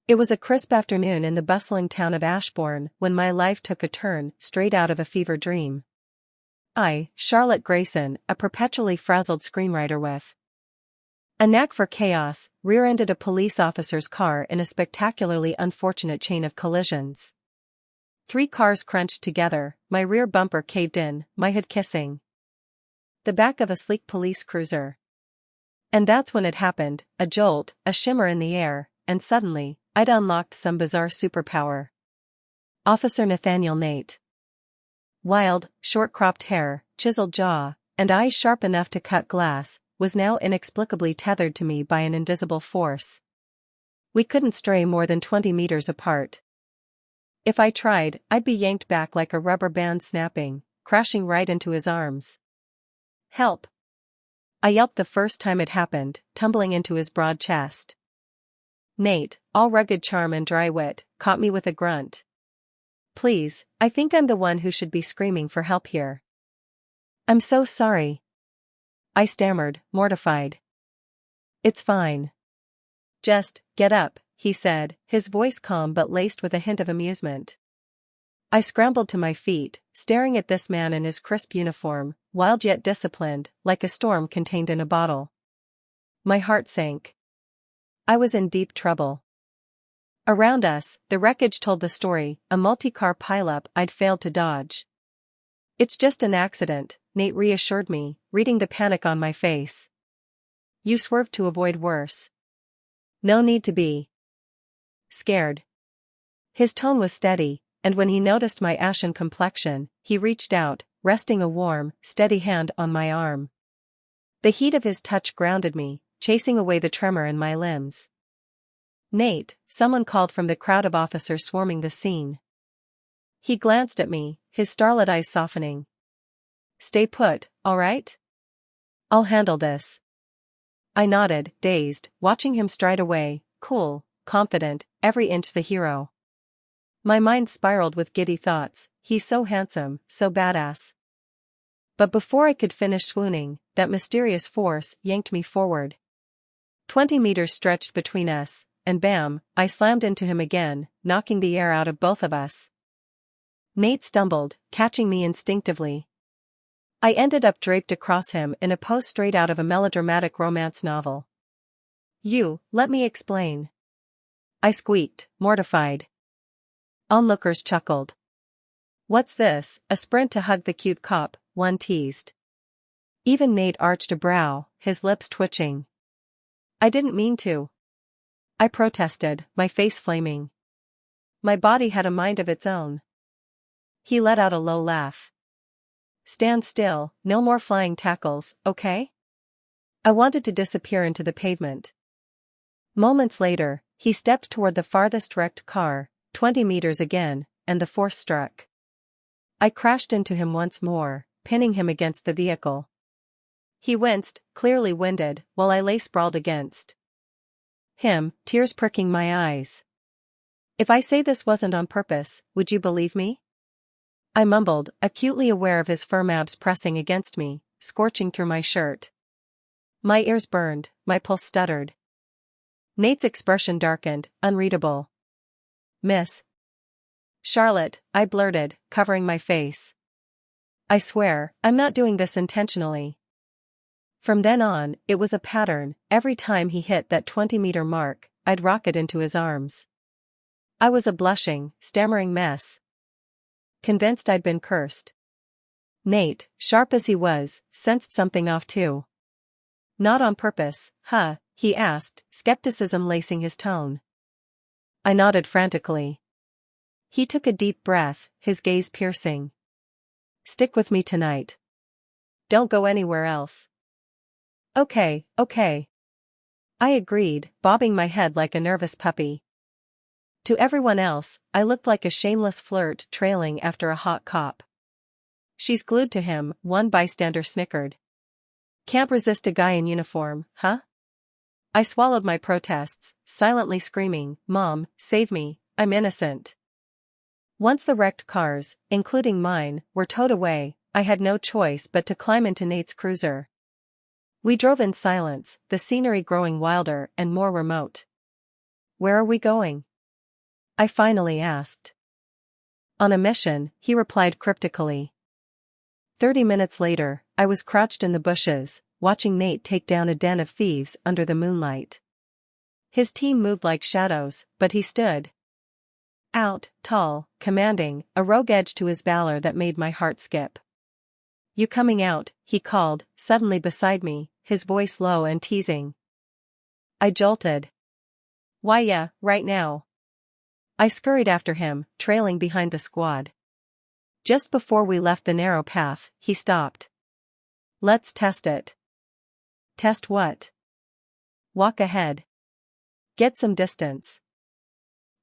It was a crisp afternoon in the bustling town of Ashbourne when my life took a turn straight out of a fever dream. I, Charlotte Grayson, a perpetually frazzled screenwriter with a knack for chaos, rear-ended a police officer's car in a spectacularly unfortunate chain of collisions. 3 cars crunched together, my rear bumper caved in, my hood kissing the back of a sleek police cruiser. And that's when it happened, a jolt, a shimmer in the air, and suddenly, I'd unlocked some bizarre superpower. Officer Nathaniel Nate. Wild, short-cropped hair, chiseled jaw, and eyes sharp enough to cut glass, was now inexplicably tethered to me by an invisible force. We couldn't stray more than 20 meters apart. If I tried, I'd be yanked back like a rubber band snapping, crashing right into his arms. Help! I yelped the first time it happened, tumbling into his broad chest. Nate, all rugged charm and dry wit, caught me with a grunt. Please, I think I'm the one who should be screaming for help here. I'm so sorry. I stammered, mortified. It's fine. Just, get up, he said, his voice calm but laced with a hint of amusement. I scrambled to my feet, staring at this man in his crisp uniform, wild yet disciplined, like a storm contained in a bottle. My heart sank. I was in deep trouble. Around us, the wreckage told the story, a multi-car pileup I'd failed to dodge. It's just an accident, Nate reassured me, reading the panic on my face. You swerved to avoid worse. No need to be scared. His tone was steady, and when he noticed my ashen complexion, he reached out, resting a warm, steady hand on my arm. The heat of his touch grounded me, chasing away the tremor in my limbs. Nate, someone called from the crowd of officers swarming the scene. He glanced at me, his starlit eyes softening. Stay put, all right? I'll handle this. I nodded, dazed, watching him stride away, cool, confident, every inch the hero. My mind spiraled with giddy thoughts, he's so handsome, so badass. But before I could finish swooning, that mysterious force yanked me forward. 20 meters stretched between us, and bam, I slammed into him again, knocking the air out of both of us. Nate stumbled, catching me instinctively. I ended up draped across him in a pose straight out of a melodramatic romance novel. Let me explain. I squeaked, mortified. Onlookers chuckled. What's this, a sprint to hug the cute cop, one teased. Even Nate arched a brow, his lips twitching. I didn't mean to. I protested, my face flaming. My body had a mind of its own. He let out a low laugh. Stand still, no more flying tackles, okay? I wanted to disappear into the pavement. Moments later, he stepped toward the farthest wrecked car, 20 meters again, and the force struck. I crashed into him once more, pinning him against the vehicle. He winced, clearly winded, while I lay sprawled against him, tears pricking my eyes. If I say this wasn't on purpose, would you believe me? I mumbled, acutely aware of his firm abs pressing against me, scorching through my shirt. My ears burned, my pulse stuttered. Nate's expression darkened, unreadable. Miss Charlotte, I blurted, covering my face. I swear, I'm not doing this intentionally. From then on, it was a pattern, every time he hit that 20-meter mark, I'd rocket into his arms. I was a blushing, stammering mess. Convinced I'd been cursed. Nate, sharp as he was, sensed something off too. Not on purpose, huh? He asked, skepticism lacing his tone. I nodded frantically. He took a deep breath, his gaze piercing. Stick with me tonight. Don't go anywhere else. Okay. I agreed, bobbing my head like a nervous puppy. To everyone else, I looked like a shameless flirt trailing after a hot cop. She's glued to him, one bystander snickered. Can't resist a guy in uniform, huh? I swallowed my protests, silently screaming, Mom, save me, I'm innocent. Once the wrecked cars, including mine, were towed away, I had no choice but to climb into Nate's cruiser. We drove in silence, the scenery growing wilder and more remote. Where are we going? I finally asked. On a mission, he replied cryptically. 30 minutes later, I was crouched in the bushes, watching Nate take down a den of thieves under the moonlight. His team moved like shadows, but he stood out, tall, commanding, a rogue edge to his valor that made my heart skip. "You coming out?" he called, suddenly beside me, his voice low and teasing. I jolted. "Why yeah, right now." I scurried after him, trailing behind the squad. Just before we left the narrow path, he stopped. "Let's test it." "Test what?" "Walk ahead. Get some distance."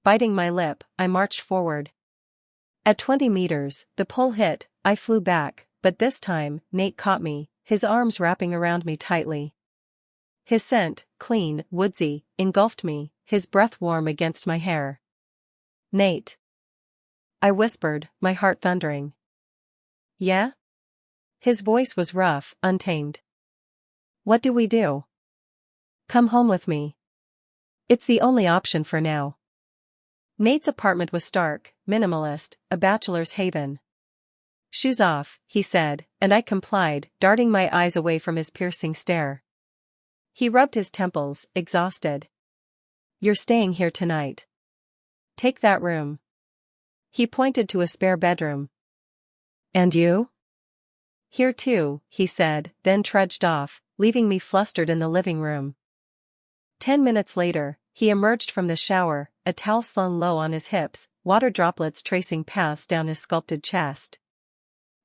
Biting my lip, I marched forward. At 20 meters, the pole hit, I flew back, but this time, Nate caught me, his arms wrapping around me tightly. His scent, clean, woodsy, engulfed me, his breath warm against my hair. "Nate," I whispered, my heart thundering. "Yeah?" His voice was rough, untamed. "What do we do?" "Come home with me. It's the only option for now." Nate's apartment was stark, minimalist, a bachelor's haven. "Shoes off," he said, and I complied, darting my eyes away from his piercing stare. He rubbed his temples, exhausted. "You're staying here tonight. Take that room." He pointed to a spare bedroom. "And you?" "Here too," he said, then trudged off, leaving me flustered in the living room. 10 minutes later, he emerged from the shower, a towel slung low on his hips, water droplets tracing paths down his sculpted chest.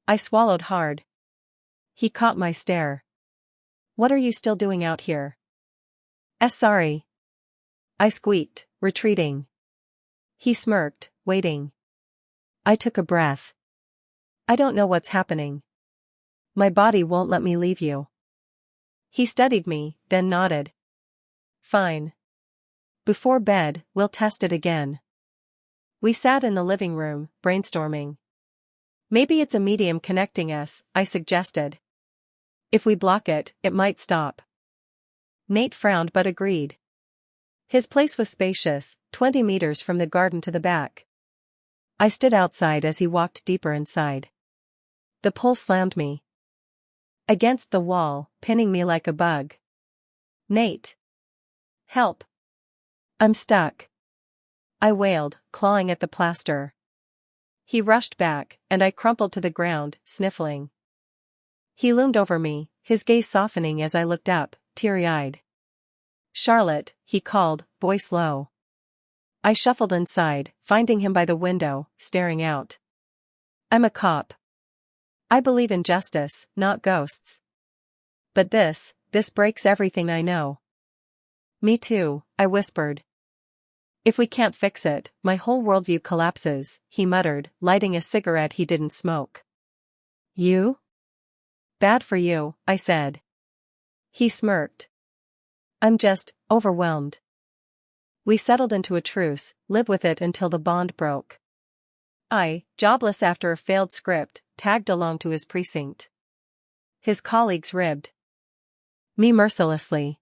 I swallowed hard. He caught my stare. "What are you still doing out here?" Sorry." I squeaked, retreating. He smirked, waiting. I took a breath. "I don't know what's happening. My body won't let me leave you." He studied me, then nodded. "Fine. Before bed, we'll test it again." We sat in the living room, brainstorming. "Maybe it's a medium connecting us," I suggested. "If we block it, it might stop." Nate frowned but agreed. His place was spacious, 20 meters from the garden to the back. I stood outside as he walked deeper inside. The pole slammed me against the wall, pinning me like a bug. "Nate! Help! I'm stuck!" I wailed, clawing at the plaster. He rushed back, and I crumpled to the ground, sniffling. He loomed over me, his gaze softening as I looked up, teary-eyed. "Charlotte," he called, voice low. I shuffled inside, finding him by the window, staring out. "I'm a cop. I believe in justice, not ghosts. But this breaks everything I know." "Me too," I whispered. "If we can't fix it, my whole worldview collapses," he muttered, lighting a cigarette he didn't smoke. "You?" "Bad for you," I said. He smirked. "I'm just overwhelmed." We settled into a truce, lived with it until the bond broke. I, jobless after a failed script, tagged along to his precinct. His colleagues ribbed me mercilessly.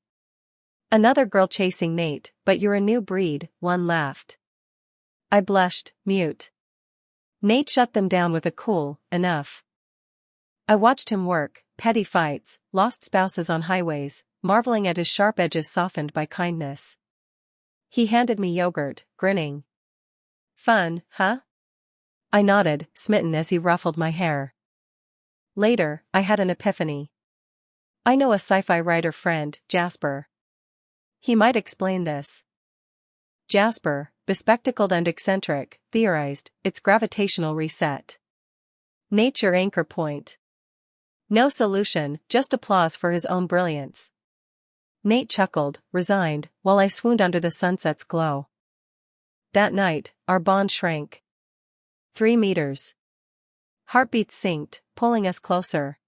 "Another girl chasing Nate, but you're a new breed," one laughed. I blushed, mute. Nate shut them down with a cool, "Enough." I watched him work, petty fights, lost spouses on highways, marveling at his sharp edges softened by kindness. He handed me yogurt, grinning. "Fun, huh?" I nodded, smitten as he ruffled my hair. Later, I had an epiphany. I know a sci-fi writer friend, Jasper. He might explain this. Jasper, bespectacled and eccentric, theorized, it's gravitational reset. Nature anchor point. No solution, just applause for his own brilliance. Nate chuckled, resigned, while I swooned under the sunset's glow. That night, our bond shrank. 3 meters. Heartbeats synced, pulling us closer.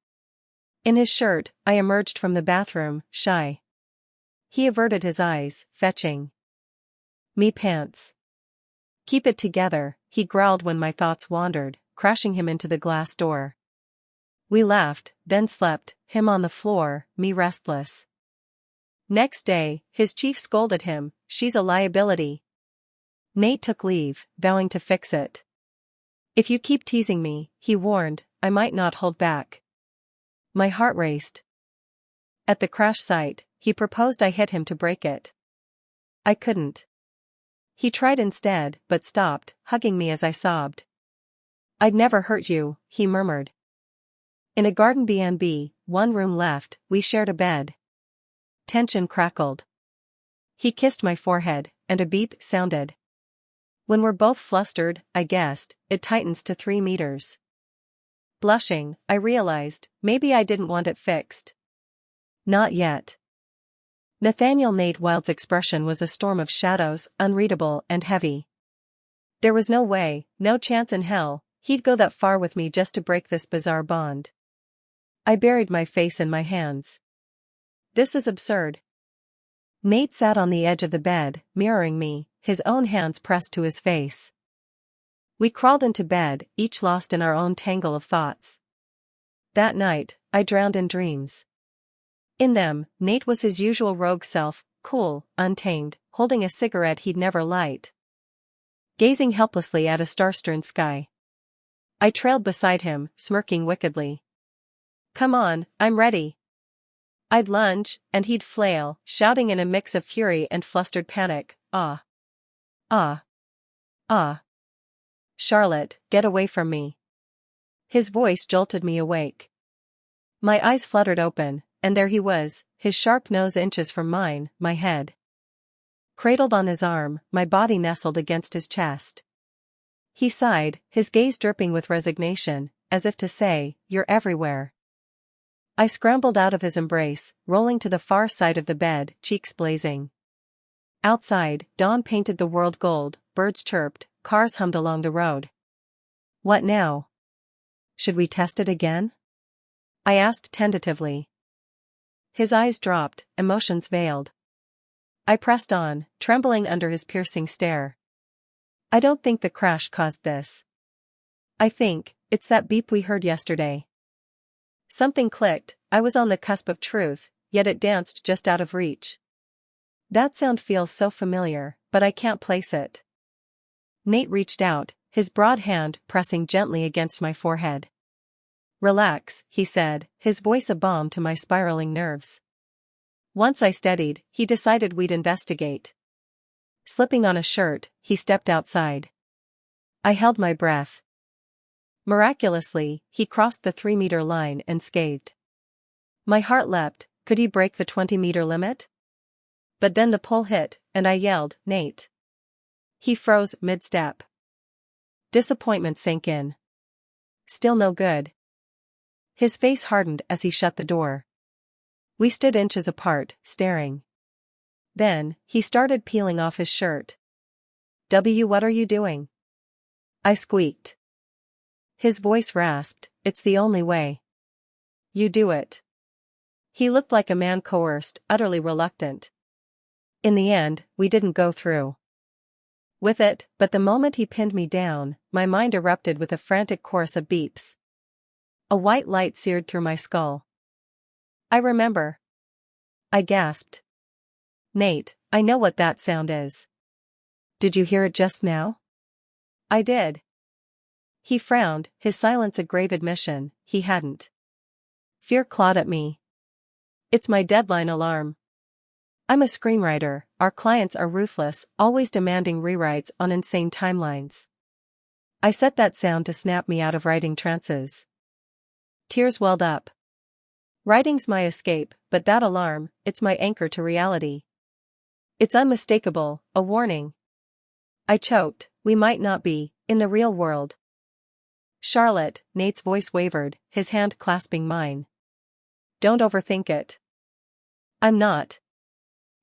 In his shirt, I emerged from the bathroom, shy. He averted his eyes, fetching me pants. "Keep it together," he growled when my thoughts wandered, crashing him into the glass door. We laughed, then slept, him on the floor, me restless. Next day, his chief scolded him, "She's a liability." Nate took leave, vowing to fix it. If you keep teasing me, he warned, I might not hold back. My heart raced. At the crash site, he proposed I hit him to break it. I couldn't. He tried instead, but stopped, hugging me as I sobbed. I'd never hurt you, he murmured. In a garden B&B, one room left, we shared a bed. Tension crackled. He kissed my forehead, and a beep sounded. When we're both flustered, I guessed, it tightens to 3 meters. Blushing, I realized, maybe I didn't want it fixed. Not yet. Nathaniel Nate Wilde's expression was a storm of shadows, unreadable and heavy. There was no way, no chance in hell, he'd go that far with me just to break this bizarre bond. I buried my face in my hands. This is absurd. Nate sat on the edge of the bed, mirroring me, his own hands pressed to his face. We crawled into bed, each lost in our own tangle of thoughts. That night, I drowned in dreams. In them, Nate was his usual rogue self, cool, untamed, holding a cigarette he'd never light. Gazing helplessly at a star-strewn sky. I trailed beside him, smirking wickedly. Come on, I'm ready. I'd lunge, and he'd flail, shouting in a mix of fury and flustered panic, ah. Ah. Ah. Charlotte, get away from me. His voice jolted me awake. My eyes fluttered open, and there he was, his sharp nose inches from mine, my head cradled on his arm, my body nestled against his chest. He sighed, his gaze dripping with resignation, as if to say, you're everywhere. I scrambled out of his embrace, rolling to the far side of the bed, cheeks blazing. Outside, dawn painted the world gold, birds chirped, cars hummed along the road. What now? Should we test it again? I asked tentatively. His eyes dropped, emotions veiled. I pressed on, trembling under his piercing stare. I don't think the crash caused this. I think, it's that beep we heard yesterday. Something clicked, I was on the cusp of truth, yet it danced just out of reach. That sound feels so familiar, but I can't place it. Nate reached out, his broad hand pressing gently against my forehead. Relax, he said, his voice a balm to my spiraling nerves. Once I steadied, he decided we'd investigate. Slipping on a shirt, he stepped outside. I held my breath. Miraculously, he crossed the 3-meter line unscathed. My heart leapt, could he break the 20-meter limit? But then the pull hit, and I yelled, Nate. He froze mid-step. Disappointment sank in. Still no good. His face hardened as he shut the door. We stood inches apart, staring. Then, he started peeling off his shirt. What are you doing? I squeaked. His voice rasped, it's the only way. You do it. He looked like a man coerced, utterly reluctant. In the end, we didn't go through with it, but the moment he pinned me down, my mind erupted with a frantic chorus of beeps. A white light seared through my skull. I remember. I gasped. Nate, I know what that sound is. Did you hear it just now? I did. He frowned, his silence a grave admission, he hadn't. Fear clawed at me. It's my deadline alarm. I'm a screenwriter, our clients are ruthless, always demanding rewrites on insane timelines. I set that sound to snap me out of writing trances. Tears welled up. Writing's my escape, but that alarm, it's my anchor to reality. It's unmistakable, a warning. I choked, we might not be, in the real world. Charlotte, Nate's voice wavered, his hand clasping mine. Don't overthink it. I'm not.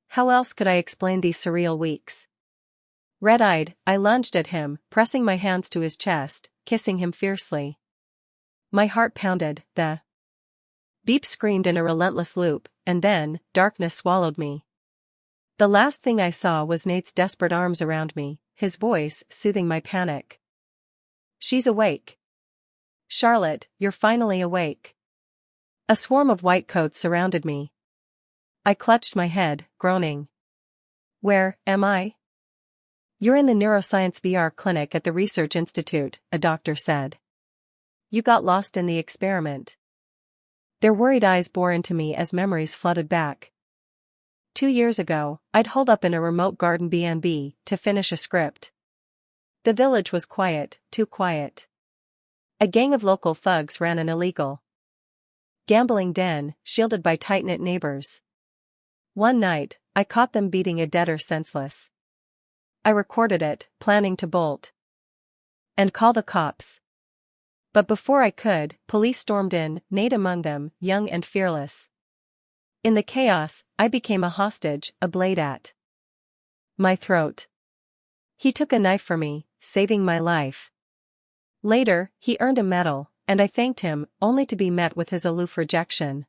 How else could I explain these surreal weeks? Red-eyed, I lunged at him, pressing my hands to his chest, kissing him fiercely. My heart pounded, the beep screamed in a relentless loop, and then, darkness swallowed me. The last thing I saw was Nate's desperate arms around me, his voice soothing my panic. She's awake. Charlotte, you're finally awake. A swarm of white coats surrounded me. I clutched my head, groaning. Where am I? You're in the neuroscience VR clinic at the Research Institute, a doctor said. You got lost in the experiment. Their worried eyes bore into me as memories flooded back. 2 years ago, I'd holed up in a remote garden B&B to finish a script. The village was quiet, too quiet. A gang of local thugs ran an illegal gambling den, shielded by tight-knit neighbors. One night, I caught them beating a debtor senseless. I recorded it, planning to bolt and call the cops. But before I could, police stormed in, Nate among them, young and fearless. In the chaos, I became a hostage, a blade at my throat. He took a knife for me, saving my life. Later, he earned a medal, and I thanked him, only to be met with his aloof rejection.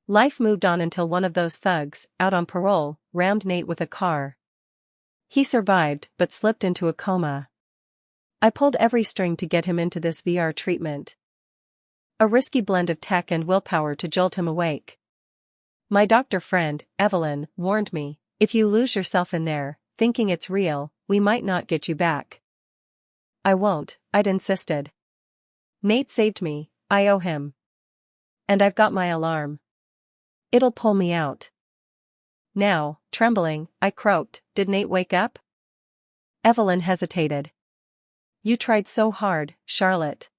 Life moved on until one of those thugs, out on parole, rammed Nate with a car. He survived, but slipped into a coma. I pulled every string to get him into this VR treatment. A risky blend of tech and willpower to jolt him awake. My doctor friend, Evelyn, warned me, if you lose yourself in there, thinking it's real, we might not get you back. I won't, I'd insisted. Nate saved me, I owe him. And I've got my alarm. It'll pull me out. Now, trembling, I croaked, did Nate wake up? Evelyn hesitated. You tried so hard, Charlotte.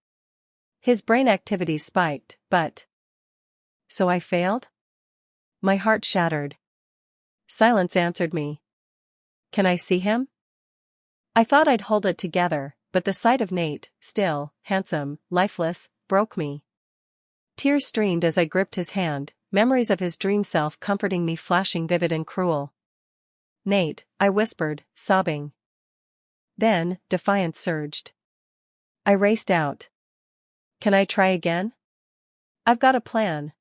His brain activities spiked, but... So I failed? My heart shattered. Silence answered me. Can I see him? I thought I'd hold it together, but the sight of Nate, still, handsome, lifeless, broke me. Tears streamed as I gripped his hand, memories of his dream self comforting me flashing vivid and cruel. Nate, I whispered, sobbing. Then, defiance surged. I raced out. Can I try again? I've got a plan.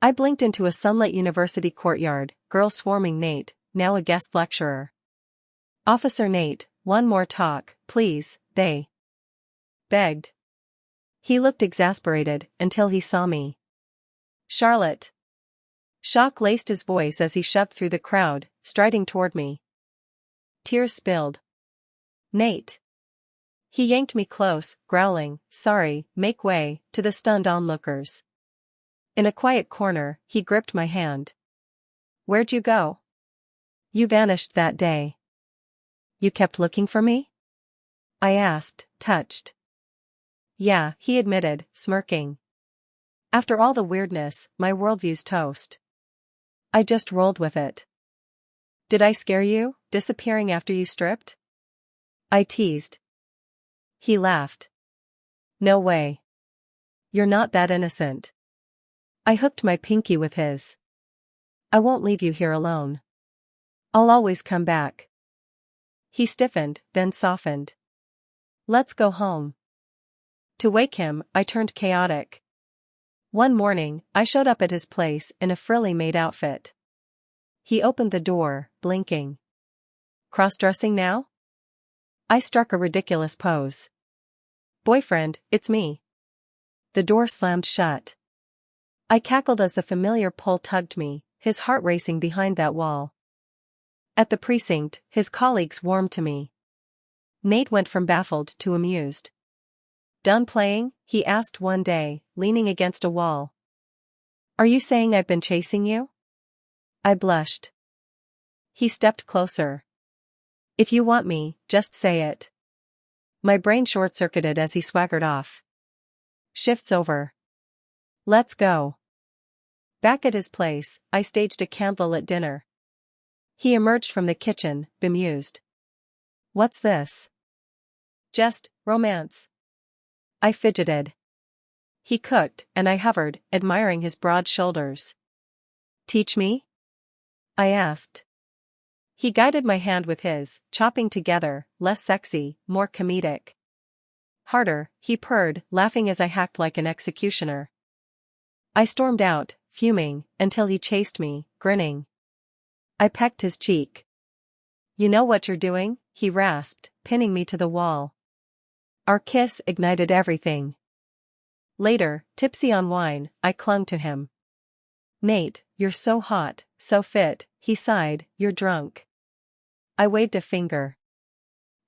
I blinked into a sunlit university courtyard, girls swarming Nate, now a guest lecturer. Officer Nate, one more talk, please, they begged. He looked exasperated, until he saw me. Charlotte. Shock laced his voice as he shoved through the crowd, striding toward me. Tears spilled. Nate. He yanked me close, growling, sorry, make way, to the stunned onlookers. In a quiet corner, he gripped my hand. Where'd you go? You vanished that day. You kept looking for me? I asked, touched. Yeah, he admitted, smirking. After all the weirdness, my worldview's toast. I just rolled with it. Did I scare you, disappearing after you stripped? I teased. He laughed. No way. You're not that innocent. I hooked my pinky with his. I won't leave you here alone. I'll always come back. He stiffened, then softened. Let's go home. To wake him, I turned chaotic. One morning, I showed up at his place in a frilly maid outfit. He opened the door, blinking. Cross-dressing now? I struck a ridiculous pose. Boyfriend, it's me. The door slammed shut. I cackled as the familiar pull tugged me, his heart racing behind that wall. At the precinct, his colleagues warmed to me. Nate went from baffled to amused. Done playing? He asked one day, leaning against a wall. Are you saying I've been chasing you? I blushed. He stepped closer. If you want me, just say it. My brain short-circuited as he swaggered off. Shift's over. Let's go. Back at his place, I staged a candlelit dinner. He emerged from the kitchen, bemused. What's this? Just romance. I fidgeted. He cooked, and I hovered, admiring his broad shoulders. Teach me? I asked. He guided my hand with his, chopping together, less sexy, more comedic. Harder, he purred, laughing as I hacked like an executioner. I stormed out, fuming, until he chased me, grinning. I pecked his cheek. You know what you're doing? He rasped, pinning me to the wall. Our kiss ignited everything. Later, tipsy on wine, I clung to him. Nate, you're so hot, so fit, he sighed, you're drunk. I waved a finger.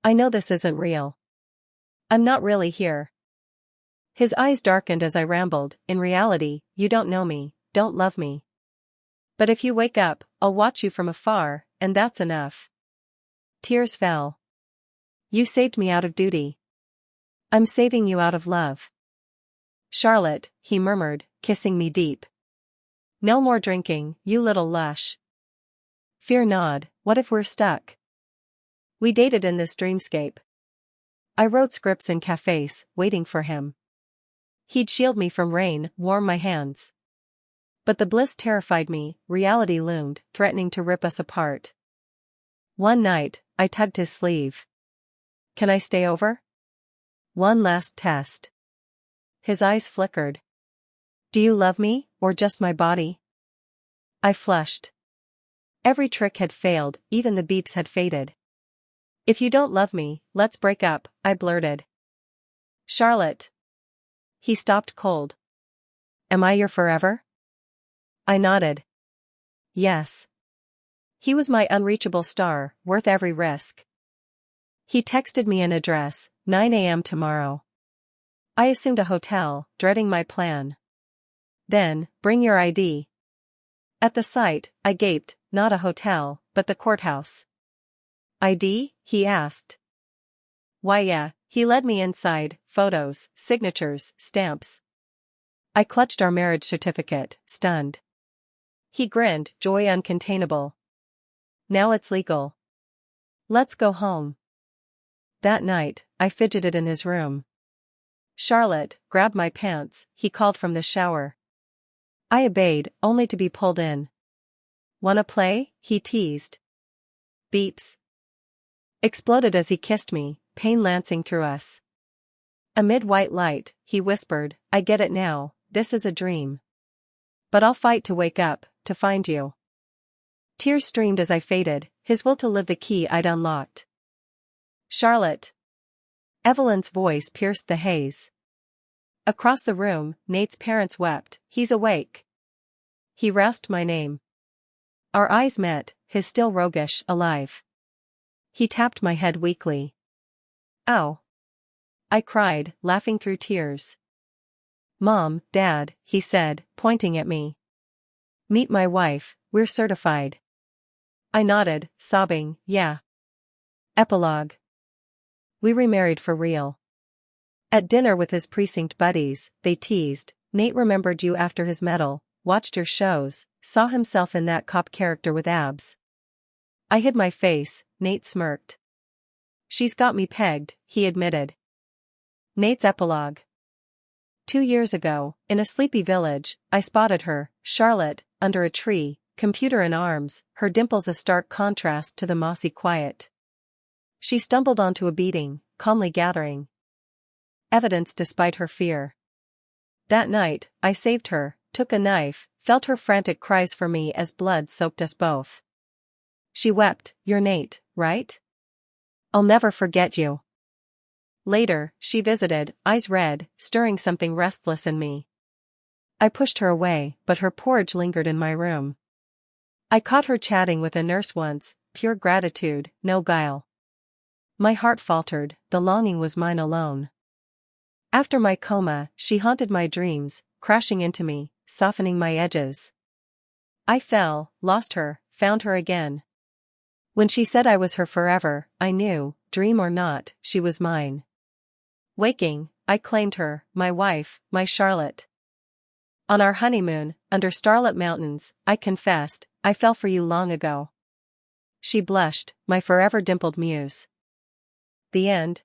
I know this isn't real. I'm not really here. His eyes darkened as I rambled, in reality, you don't know me, don't love me. But if you wake up, I'll watch you from afar, and that's enough. Tears fell. You saved me out of duty. I'm saving you out of love. Charlotte, he murmured, kissing me deep. No more drinking, you little lush. Fear not, what if we're stuck? We dated in this dreamscape. I wrote scripts in cafes, waiting for him. He'd shield me from rain, warm my hands. But the bliss terrified me, reality loomed, threatening to rip us apart. One night, I tugged his sleeve. Can I stay over? One last test. His eyes flickered. Do you love me, or just my body? I flushed. Every trick had failed, even the beeps had faded. If you don't love me, let's break up, I blurted. Charlotte. He stopped cold. Am I your forever? I nodded. Yes. He was my unreachable star, worth every risk. He texted me an address, 9 a.m. tomorrow. I assumed a hotel, dreading my plan. Then, bring your ID. At the sight, I gaped, not a hotel, but the courthouse. ID? He asked. Why yeah, he led me inside, photos, signatures, stamps. I clutched our marriage certificate, stunned. He grinned, joy uncontainable. Now it's legal. Let's go home. That night, I fidgeted in his room. Charlotte, grab my pants, he called from the shower. I obeyed, only to be pulled in. Wanna play? He teased. Beeps. Exploded as he kissed me, pain lancing through us. Amid white light, he whispered, I get it now, this is a dream. But I'll fight to wake up, to find you. Tears streamed as I faded, his will to live the key I'd unlocked. Charlotte. Evelyn's voice pierced the haze. Across the room, Nate's parents wept, he's awake. He rasped my name. Our eyes met, his still roguish, alive. He tapped my head weakly. Ow. I cried, laughing through tears. Mom, Dad, he said, pointing at me. Meet my wife, we're certified. I nodded, sobbing, yeah. Epilogue. We remarried for real. At dinner with his precinct buddies, they teased, Nate remembered you after his medal, watched your shows, saw himself in that cop character with abs. I hid my face, Nate smirked. She's got me pegged, he admitted. Nate's epilogue. 2 years ago, in a sleepy village, I spotted her, Charlotte, under a tree, computer in arms, her dimples a stark contrast to the mossy quiet. She stumbled onto a beating, calmly gathering evidence despite her fear. That night, I saved her, took a knife, felt her frantic cries for me as blood soaked us both. She wept, you're Nate, right? I'll never forget you. Later, she visited, eyes red, stirring something restless in me. I pushed her away, but her porridge lingered in my room. I caught her chatting with a nurse once, pure gratitude, no guile. My heart faltered, the longing was mine alone. After my coma, she haunted my dreams, crashing into me, softening my edges. I fell, lost her, found her again. When she said I was her forever, I knew, dream or not, she was mine. Waking, I claimed her, my wife, my Charlotte. On our honeymoon, under starlit mountains, I confessed, I fell for you long ago. She blushed, my forever dimpled muse. The end.